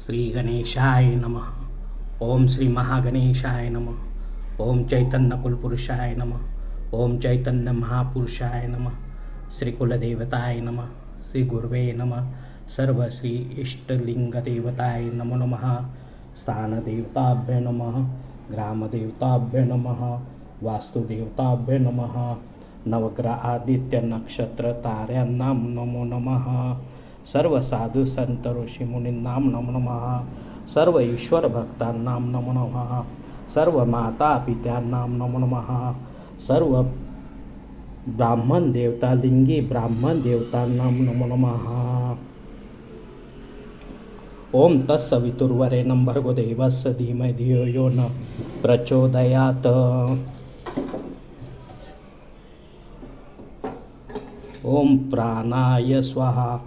श्री गणेशाय नमः. ओम श्री महागणेशाय नमः. ओम चैतन्य कुलपुरुषाय नमः. ओम चैतन्य महापुरुषाय नमः. श्री कुलदेवताय नमः. श्री गुरुवे नमः. सर्व श्री इष्टलिंगदेवताय नमो नमः. स्थानदेवताभ्य नमः. ग्रामदेवताभ्य नमः. वास्तुदेवताभ्य नमः. नवग्रह आदित्य नक्षत्र ताऱ्यांना नमो नमः. सर्व साधू संत ऋषी मुनींना नमो नमः. सर्व ईश्वर भक्तांना नमो नमः. सर्व माता पित्यांना नमो नमः. सर्व ब्राह्मण देवता लिंगी ब्राह्मण देवतांना नमो नमः. ओम तत्सवितुर्वरेण्यं भर्गो देवस्य धीमहि धियो यो न प्रचोदयात्. ओम प्राणाय स्वाहा.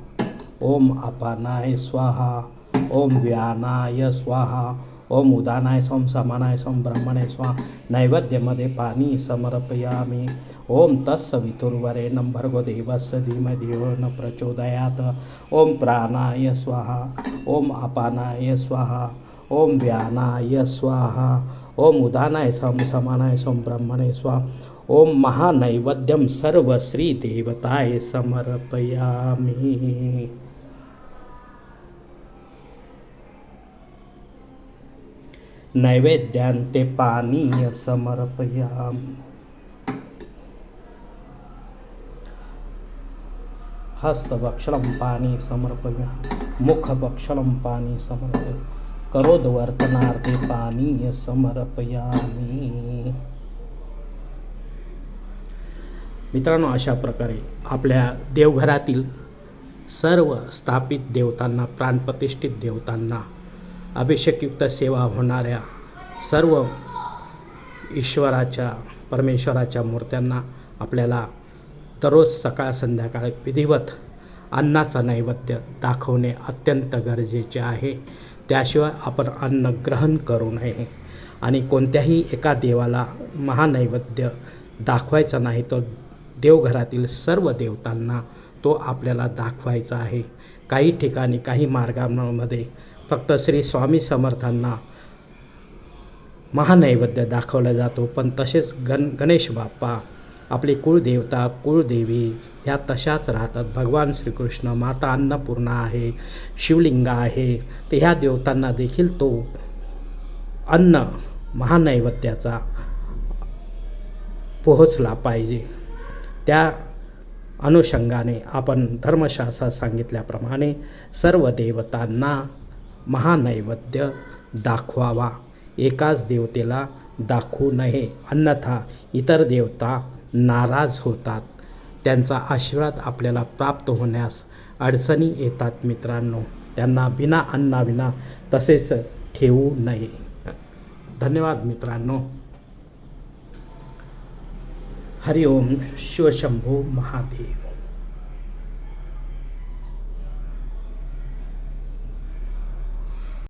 ओम अपानाय स्वाहा. ओम व्यानाय स्वाहा. ओम उदानाय सम समानाय सम ब्रह्मणे स्वाहा. नैवेद्यामध्ये पाणी समर्पयामि. ओम तत्सवितुर्वरेण्यं भर्गो देवस्य धीमहि धियो न प्रचोदयात्. ओम प्राणाय स्वाहा. ओम अपानाय स्वाहा. ओम व्यानाय स्वाहा. ओम उदानाय सम समानाय सम ब्रह्मणे स्वाहा. ओम महानैवेद्यं सर्व श्री देवताय समर्पयामि. नैवेद्यांते पानीय समर्पयामि. हस्तभक्षणं पानी समर्पयामि. मुखभक्षणं पानी समर्पयामि. करोदवर्तनार्थे पानीय समर्पयामि. मित्रांनो, अशा प्रकारे आपल्या देवघरातील सर्व स्थापित देवतांना, प्राणप्रतिष्ठित देवतांना, अभिषेकयुक्त सेवा होणाऱ्या सर्व ईश्वराच्या परमेश्वराच्या मूर्त्यांना आपल्याला दररोज सकाळ संध्याकाळ विधिवत अन्नाचा नैवेद्य दाखवणे अत्यंत गरजेचे आहे. त्याशिवाय आपण अन्न ग्रहण करू नये आणि कोणत्याही एका देवाला महानैवेद्य दाखवायचा नाही, तर देवघरातील सर्व देवतांना तो आपल्याला दाखवायचा आहे. काही ठिकाणी काही मार्गांमध्ये फक्त श्री स्वामी समर्थांना महानैवेद्य दाखवला जातो, पण तसेच गणेश बाप्पा, आपली कुळदेवता कुळदेवी ह्या तशाच राहतात. भगवान श्रीकृष्ण, माता अन्नपूर्णा आहे, शिवलिंग आहे, तर ह्या देवतांना देखील तो अन्न महानैवेद्याचा पोहोचला पाहिजे. त्या अनुषंगाने आपण धर्मशास्त्रात सांगितल्याप्रमाणे सर्व देवतांना महानैवेद्य दाखवावा. एकाच देवतेला दाखवू नये, अन्यथा इतर देवता नाराज होतात. त्यांचा आशीर्वाद आपल्याला प्राप्त होण्यास अडचणी येतात. मित्रांनो, त्यांना बिना अन्नाविना तसेच ठेवू नये. धन्यवाद मित्रांनो. हरि ओम. शिवशंभो महादेव.